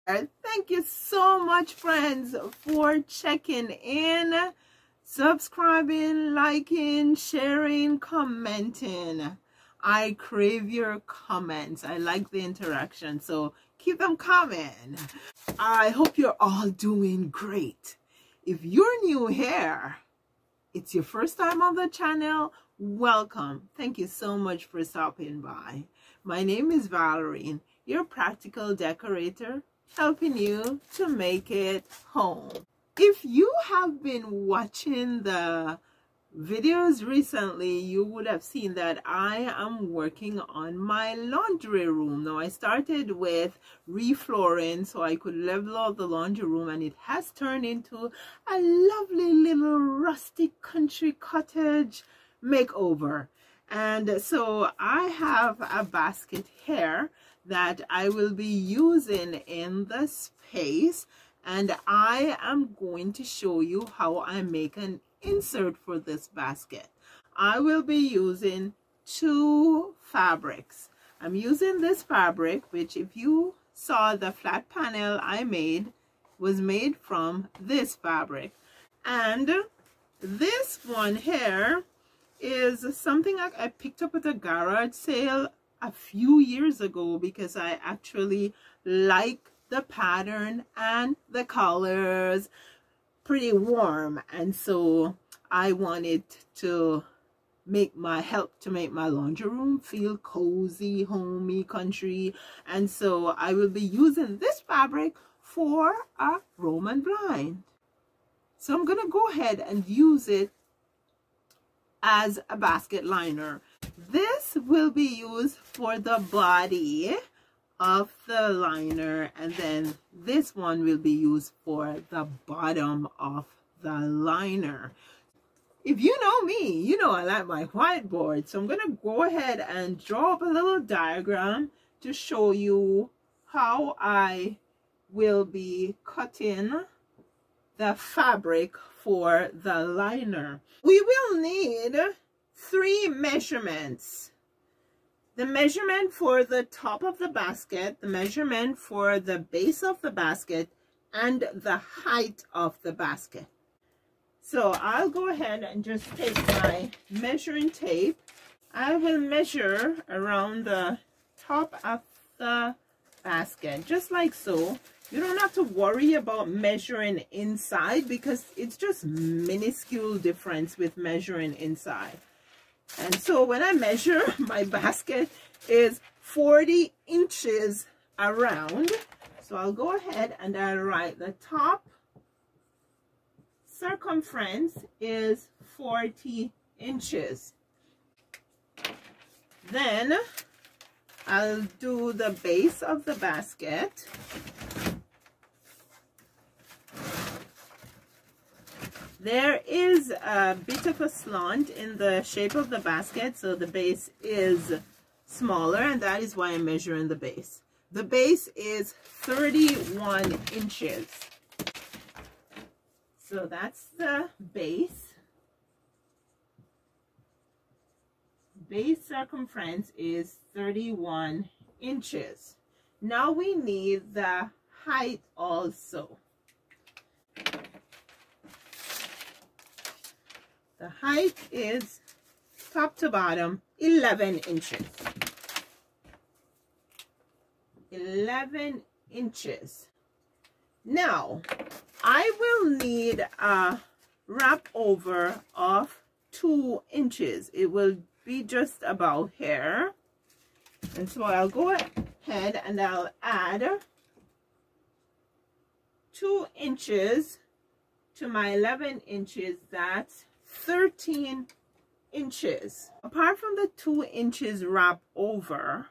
Thank you so much, friends, for checking in, subscribing, liking, sharing, commenting. I crave your comments. I like the interaction, so keep them coming. I hope you're all doing great. If you're new here, it's your first time on the channel, welcome. Thank you so much for stopping by. My name is Valrine, your practical decorator, helping you to make it home. If you have been watching the videos recently, you would have seen that I am working on my laundry room. Now, I started with reflooring so I could level out the laundry room, and it has turned into a lovely little rustic country cottage makeover. And so I have a basket here that I will be using in the space, and I am going to show you how I make an insert for this basket. I will be using two fabrics. I'm using this fabric, which if you saw the flat panel I made, was made from this fabric. And this one here is something I picked up at a garage sale a few years ago because I actually like the pattern and the colors, pretty warm, and so I wanted to help to make my laundry room feel cozy, homey, country, and so I will be using this fabric for a Roman blind. So I'm gonna go ahead and use it as a basket liner. This will be used for the body of the liner, and then this one will be used for the bottom of the liner. If you know me, you know I like my whiteboard, so I'm going to go ahead and draw up a little diagram to show you how I will be cutting the fabric for the liner. We will need 3 measurements. The measurement for the top of the basket, the measurement for the base of the basket, and the height of the basket. So I'll go ahead and just take my measuring tape. I will measure around the top of the basket, just like so. You don't have to worry about measuring inside because it's just minuscule difference with measuring inside. And so when I measure, my basket is 40 inches around. So I'll go ahead and I'll write the top circumference is 40 inches. Then I'll do the base of the basket. There is a bit of a slant in the shape of the basket, so the base is smaller, and that is why I'm measuring the base. The base is 31 inches. So that's the base. Base circumference is 31 inches. Now we need the height also. The height is top to bottom 11 inches. 11 inches. Now, I will need a wrap over of 2 inches. It will be just about here. And so I'll go ahead and I'll add 2 inches to my 11 inches. That's 13 inches. Apart from the 2 inches wrap over,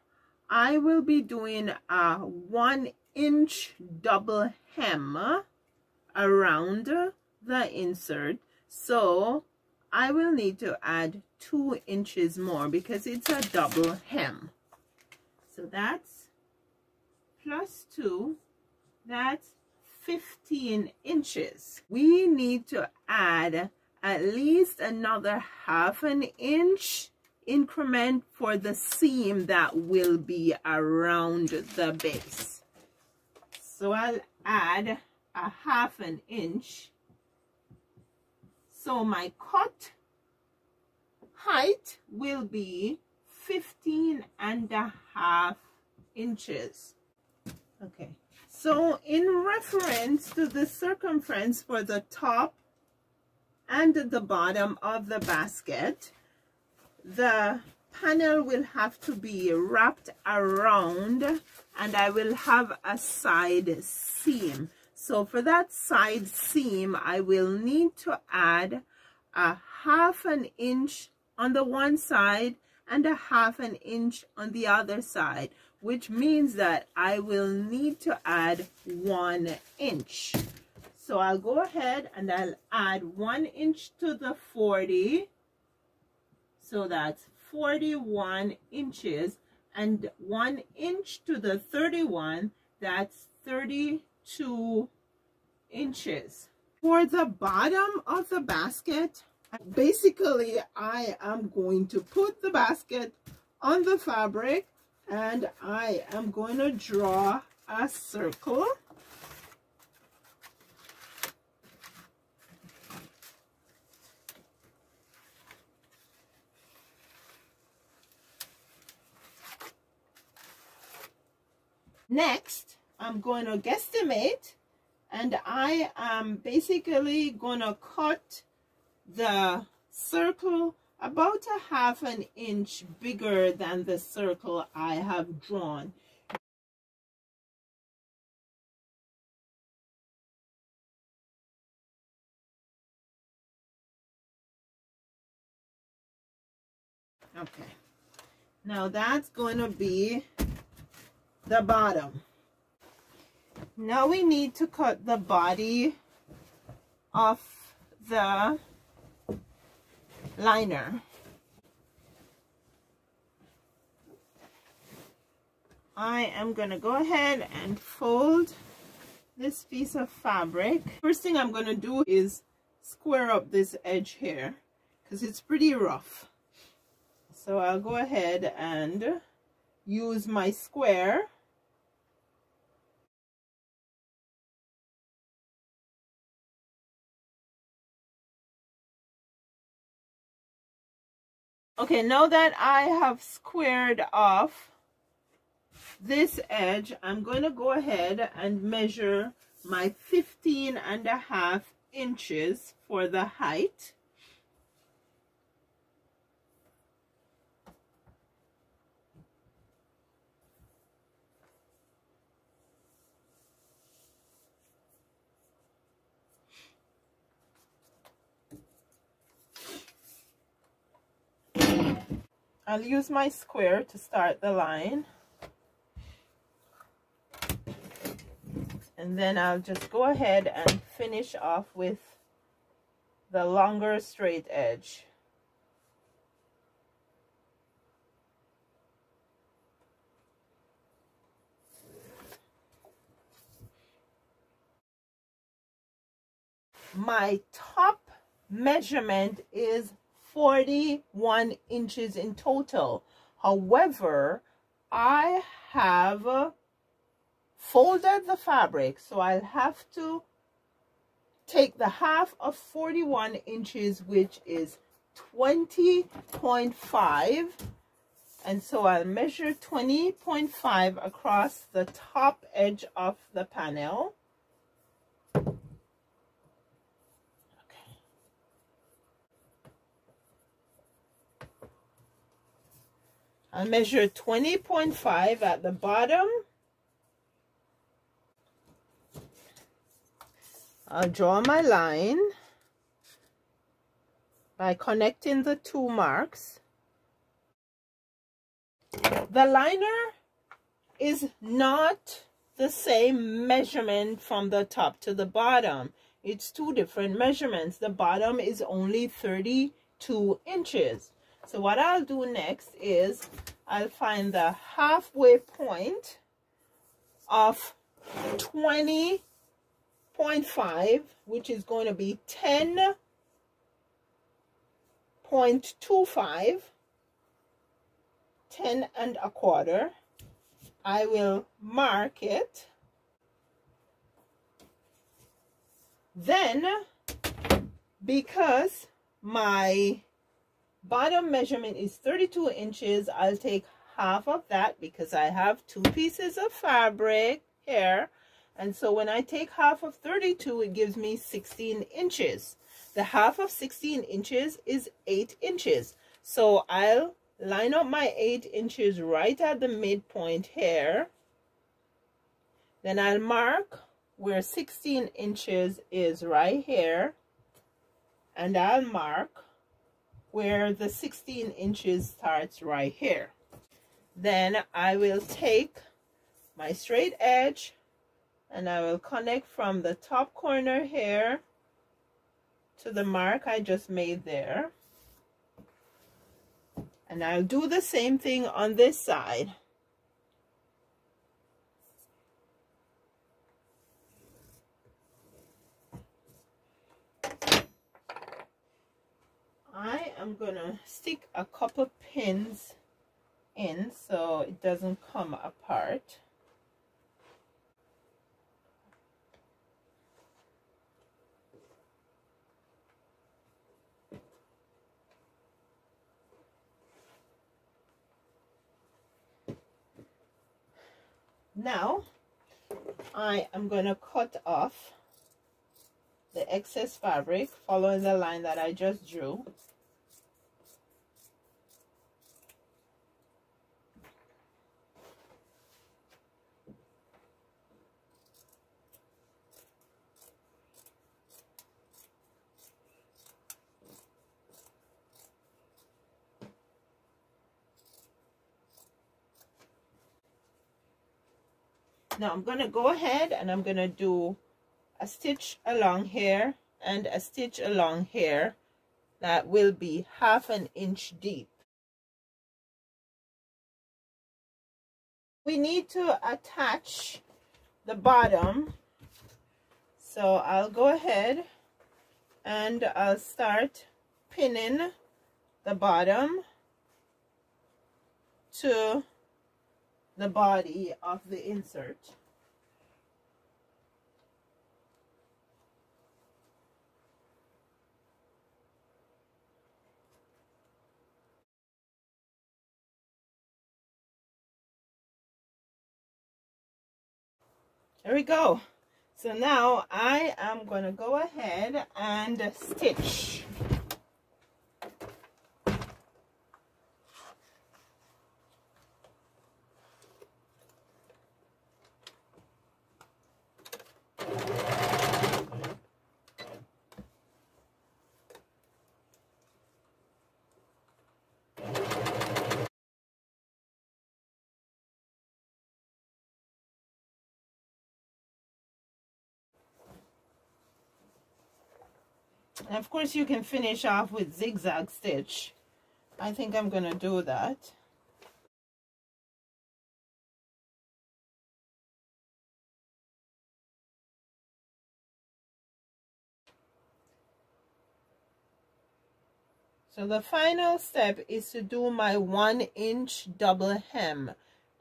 I will be doing a 1 inch double hem around the insert. So I will need to add 2 inches more because it's a double hem. So that's plus 2, that's 15 inches. We need to add at least another ½ inch increment for the seam that will be around the base. So I'll add a 1/2 inch. So my cut height will be 15.5 inches. Okay, so in reference to the circumference for the top and the bottom of the basket, the panel will have to be wrapped around, and I will have a side seam. So for that side seam, I will need to add a 1/2 inch on the one side and a 1/2 inch on the other side, which means that I will need to add 1 inch. So I'll go ahead and I'll add 1 inch to the 40. So that's 41 inches, and 1 inch to the 31, that's 32 inches. For the bottom of the basket, basically I am going to put the basket on the fabric, and I am going to draw a circle. Next, I'm going to guesstimate, and I am basically going to cut the circle about a 1/2 inch bigger than the circle I have drawn. Okay, now that's going to be the bottom. Now we need to cut the body of the liner. I am going to go ahead and fold this piece of fabric. First thing I'm going to do is square up this edge here because it's pretty rough. So I'll go ahead and use my square. Okay, now that I have squared off this edge, I'm going to go ahead and measure my 15.5 inches for the height. I'll use my square to start the line. And then I'll just go ahead and finish off with the longer straight edge. My top measurement is 41 inches in total. However, I have folded the fabric, so I'll have to take the half of 41 inches, which is 20.5, and so I'll measure 20.5 across the top edge of the panel. I'll measure 20.5 at the bottom. I'll draw my line by connecting the two marks. The liner is not the same measurement from the top to the bottom. It's two different measurements. The bottom is only 32 inches. So what I'll do next is I'll find the halfway point of 20.5, which is going to be 10.25, 10 1/4. I will mark it. Then, because my bottom measurement is 32 inches, I'll take half of that because I have 2 pieces of fabric here. And so when I take half of 32, it gives me 16 inches. The half of 16 inches is 8 inches. So I'll line up my 8 inches right at the midpoint here. Then I'll mark where 16 inches is right here. And I'll mark where the 16 inches starts right here. Then I will take my straight edge and I will connect from the top corner here to the mark I just made there. And I'll do the same thing on this side. I am gonna stick a couple pins in so it doesn't come apart. Now I am going to cut off the excess fabric following the line that I just drew. Now I'm going to go ahead and I'm going to do a stitch along here and a stitch along here that will be 1/2 inch deep. We need to attach the bottom, so I'll go ahead and I'll start pinning the bottom to the body of the insert. There we go. So now I am going to go ahead and stitch. And of course you can finish off with zigzag stitch. I think I'm going to do that. So the final step is to do my 1-inch double hem.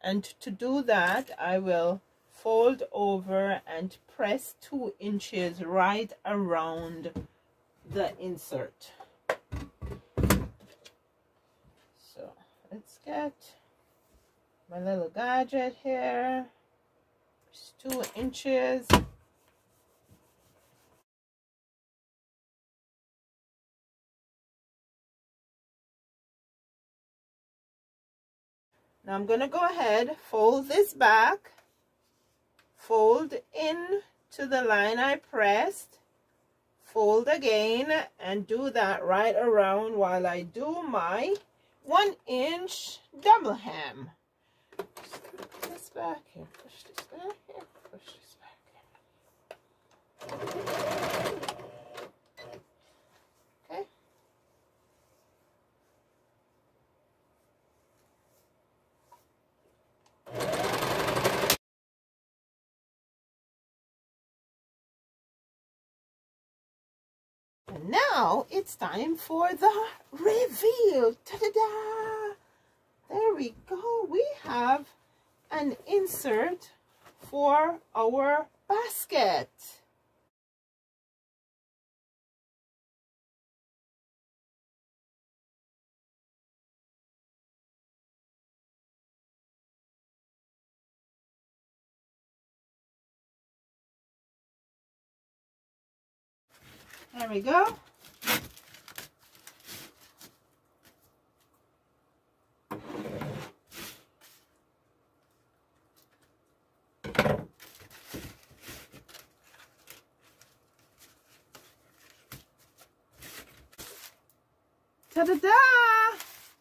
And to do that, I will fold over and press 2 inches right around the insert. So let's get my little gadget here. It's 2 inches. Now I'm going to go ahead, fold this back, fold in to the line I pressed, fold again, and do that right around while I do my 1-inch double hem. Just push this back here, push this back here, push this back here. Okay. And now it's time for the reveal. Ta-da-da! There we go. We have an insert for our basket. There we go. Ta-da-da!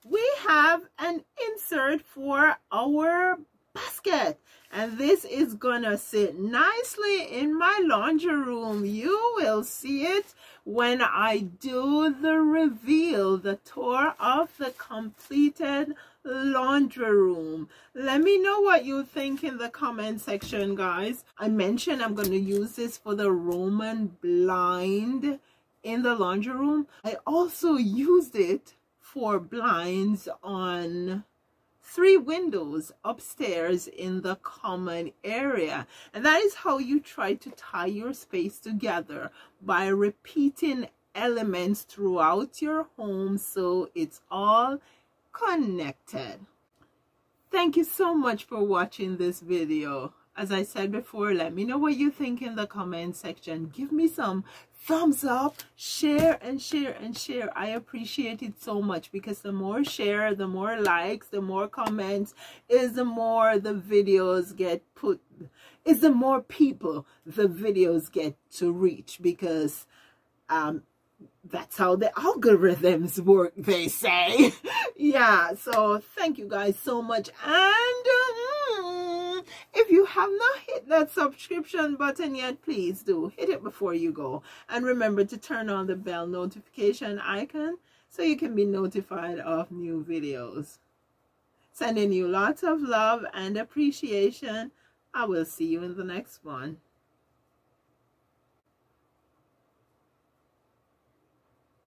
We have an insert for our basket, and this is gonna sit nicely in my laundry room. You will see it when I do the reveal, the tour of the completed laundry room. Let me know what you think in the comment section, guys. I mentioned I'm going to use this for the Roman blind in the laundry room. I also used it for blinds on 3 windows upstairs in the common area. And that is how you try to tie your space together, by repeating elements throughout your home so it's all connected. Thank you so much for watching this video. As I said before, let me know what you think in the comment section. Give me some thumbs up, share and share and share. I appreciate it so much, because the more share, the more likes, the more comments is the more the videos get put, is the more people the videos get to reach, because that's how the algorithms work, they say. Yeah, so thank you guys so much. And if you have not hit that subscription button yet, please do hit it before you go. And remember to turn on the bell notification icon so you can be notified of new videos. Sending you lots of love and appreciation. I will see you in the next one.